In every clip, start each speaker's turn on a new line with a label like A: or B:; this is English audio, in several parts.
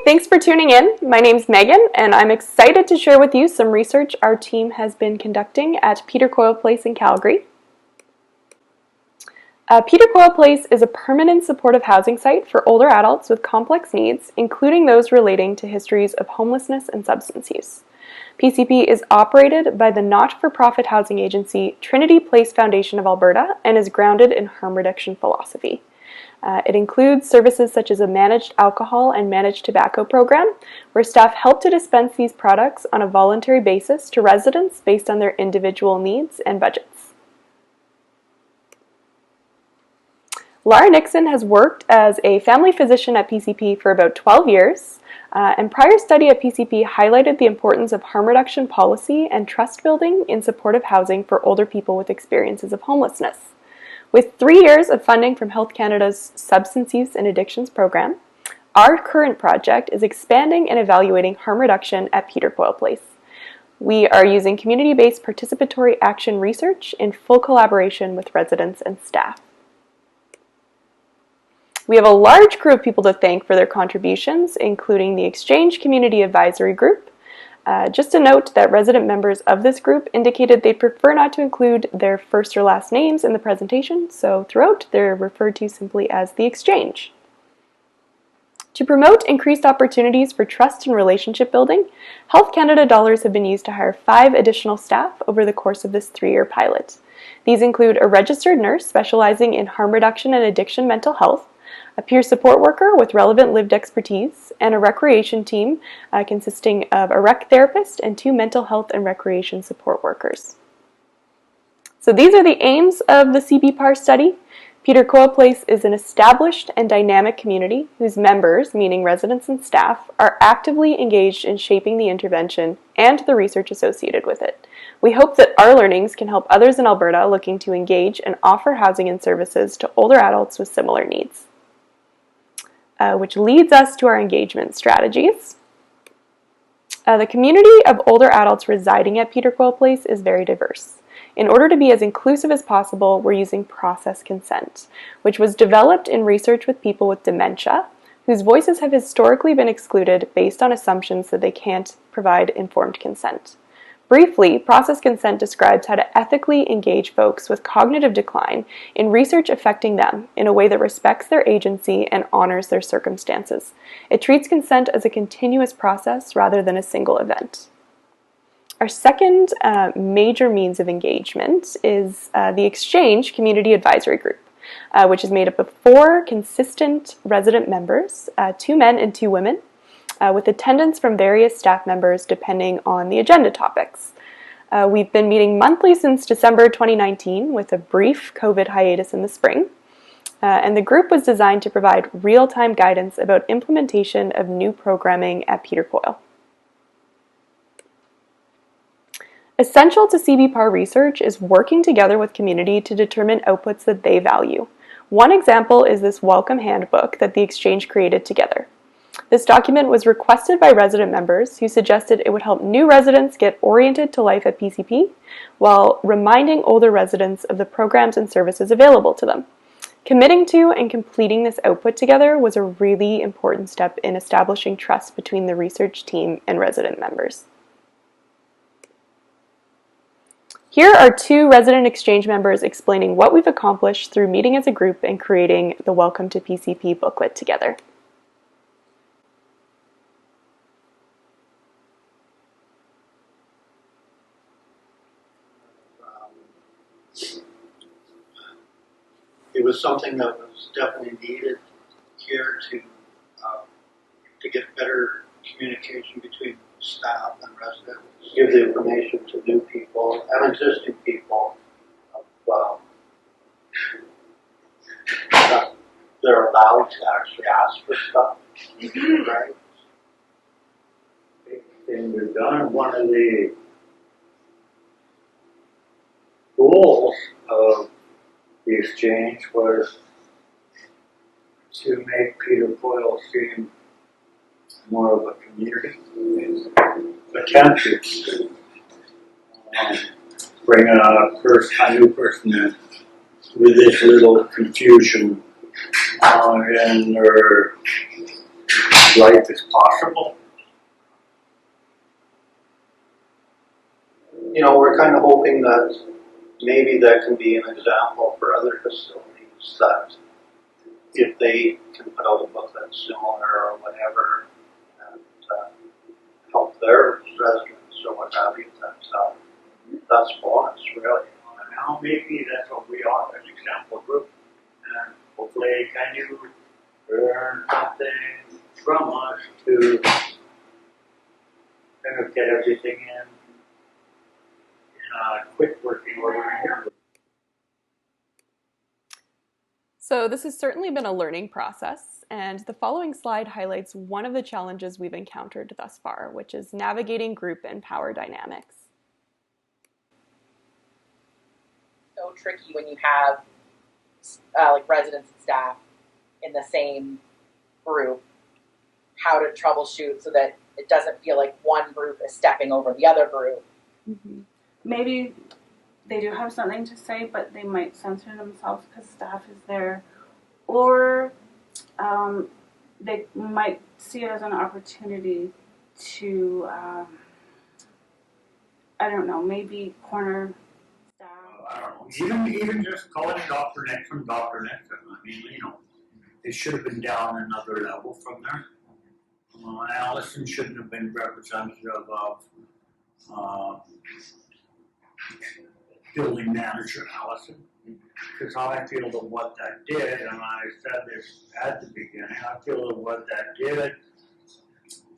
A: thanks for tuning in. My name's Megan, and I'm excited to share with you some research our team has been conducting at Peter Coyle Place in Calgary. Peter Coyle Place is a permanent supportive housing site for older adults with complex needs, including those relating to histories of homelessness and substance use. PCP is operated by the not-for-profit housing agency Trinity Place Foundation of Alberta and is grounded in harm reduction philosophy. It includes services such as a managed alcohol and managed tobacco program, where staff help to dispense these products on a voluntary basis to residents based on their individual needs and budgets. Laura Nixon has worked as a family physician at PCP for about 12 years, and prior study at PCP highlighted the importance of harm reduction policy and trust building in supportive housing for older people with experiences of homelessness. With 3 years of funding from Health Canada's Substance Use and Addictions program, our current project is expanding and evaluating harm reduction at Peter Coyle Place. We are using community-based participatory action research in full collaboration with residents and staff. We have a large crew of people to thank for their contributions, including the Exchange Community Advisory Group. Just a note that resident members of this group indicated they'd prefer not to include their first or last names in the presentation, so throughout they're referred to simply as the Exchange. To promote increased opportunities for trust and relationship building, Health Canada dollars have been used to hire 5 additional staff over the course of this 3-year pilot. These include a registered nurse specializing in harm reduction and addiction mental health, a peer support worker with relevant lived expertise, and a recreation team consisting of a rec therapist and 2 mental health and recreation support workers. So these are the aims of the CBPAR study. Peter Coyle Place is an established and dynamic community whose members, meaning residents and staff, are actively engaged in shaping the intervention and the research associated with it. We hope that our learnings can help others in Alberta looking to engage and offer housing and services to older adults with similar needs. Which leads us to our engagement strategies. The community of older adults residing at Peter Coyle Place is very diverse. In order to be as inclusive as possible, we're using process consent, which was developed in research with people with dementia, whose voices have historically been excluded based on assumptions that they can't provide informed consent. Briefly, process consent describes how to ethically engage folks with cognitive decline in research affecting them in a way that respects their agency and honors their circumstances. It treats consent as a continuous process rather than a single event. Our second major means of engagement is the Exchange Community Advisory Group, which is made up of 4 consistent resident members, 2 men and 2 women, with attendance from various staff members depending on the agenda topics. We've been meeting monthly since December 2019 with a brief COVID hiatus in the spring, and the group was designed to provide real-time guidance about implementation of new programming at Peter Coyle. Essential to CBPAR research is working together with community to determine outputs that they value. One example is this welcome handbook that the Exchange created together. This document was requested by resident members who suggested it would help new residents get oriented to life at PCP while reminding older residents of the programs and services available to them. Committing to and completing this output together was a really important step in establishing trust between the research team and resident members. Here are 2 resident exchange members explaining what we've accomplished through meeting as a group and creating the Welcome to PCP booklet together.
B: It was something that was definitely needed here to get better communication between staff and residents, give the information to new people and existing people that they're allowed to actually ask for stuff, right? Big thing we've done. One of the goals of the exchange was to make Peter Coyle seem more of a community, attempt to bring a new person in with this little confusion in their
C: life is possible.
B: You know, we're kind of hoping that maybe that can be an example for other facilities that if they can put out a booklet similar or whatever and help their residents or what have you, that's bonus, really.
C: Now maybe that's what we are, an example group. And hopefully can you learn something from us to kind of get everything in a quick working order here.
A: So this has certainly been a learning process, and the following slide highlights one of the challenges we've encountered thus far, which is navigating group and power dynamics.
D: So tricky when you have like residents and staff in the same group, how to troubleshoot so that it doesn't feel like one group is stepping over the other group.
E: Mm-hmm. Maybe they do have something to say, but they might censor themselves because staff is there, or they might see it as an opportunity to, I don't know, maybe corner staff.
C: I don't know, even just calling Dr. Nixon, Dr. Nixon. I mean, you know, it should have been down another level from there. Allison shouldn't have been representative of building manager Allison, because I feel that what that did, and I said this at the beginning, I feel that what that did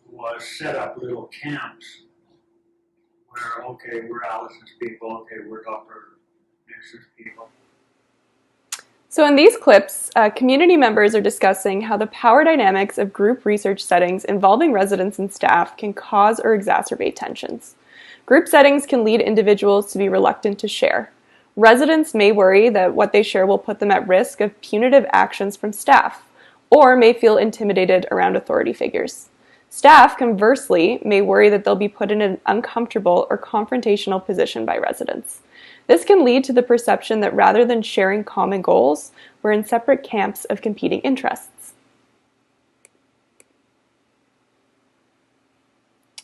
C: was set up little camps where, okay, we're Allison's people, okay, we're Dr. Nixon's people.
A: So in these clips, community members are discussing how the power dynamics of group research settings involving residents and staff can cause or exacerbate tensions. Group settings can lead individuals to be reluctant to share. Residents may worry that what they share will put them at risk of punitive actions from staff, or may feel intimidated around authority figures. Staff, conversely, may worry that they'll be put in an uncomfortable or confrontational position by residents. This can lead to the perception that rather than sharing common goals, we're in separate camps of competing interests.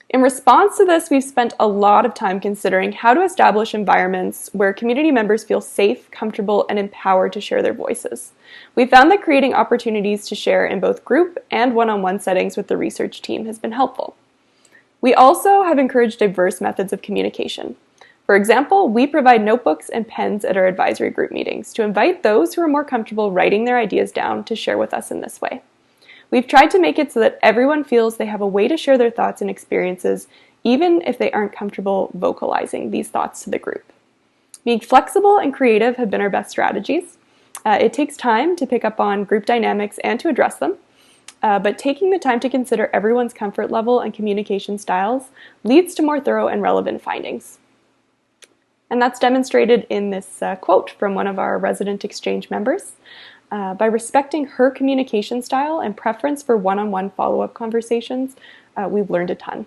A: In response to this, we've spent a lot of time considering how to establish environments where community members feel safe, comfortable, and empowered to share their voices. We found that creating opportunities to share in both group and one-on-one settings with the research team has been helpful. We also have encouraged diverse methods of communication. For example, we provide notebooks and pens at our advisory group meetings to invite those who are more comfortable writing their ideas down to share with us in this way. We've tried to make it so that everyone feels they have a way to share their thoughts and experiences, even if they aren't comfortable vocalizing these thoughts to the group. Being flexible and creative have been our best strategies. It takes time to pick up on group dynamics and to address them, but taking the time to consider everyone's comfort level and communication styles leads to more thorough and relevant findings. And that's demonstrated in this quote from one of our resident exchange members. By respecting her communication style and preference for one-on-one follow-up conversations, we've learned a ton.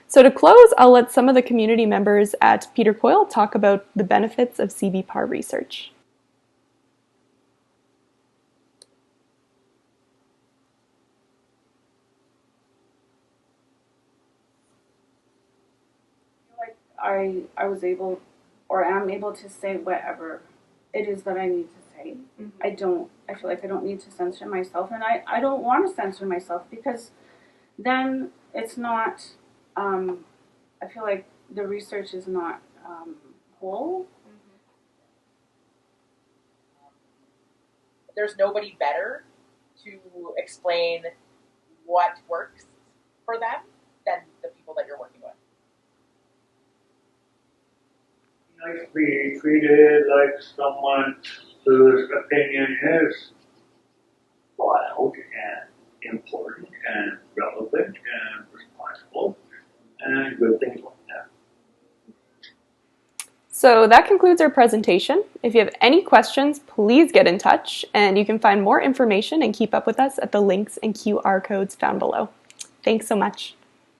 A: So to close, I'll let some of the community members at Peter Coyle talk about the benefits of CBPAR research.
E: I was able, or am able to say whatever it is that I need to say. Mm-hmm. I feel like I don't need to censor myself, and I don't want to censor myself because then it's not, I feel like the research is not whole.
D: Mm-hmm. There's nobody better to explain what works for them than the people that you're working with.
C: Nice to be treated like someone whose opinion is wild and important and relevant and responsible and good things like that.
A: So that concludes our presentation. If you have any questions, please get in touch, and you can find more information and keep up with us at the links and QR codes found below. Thanks so much.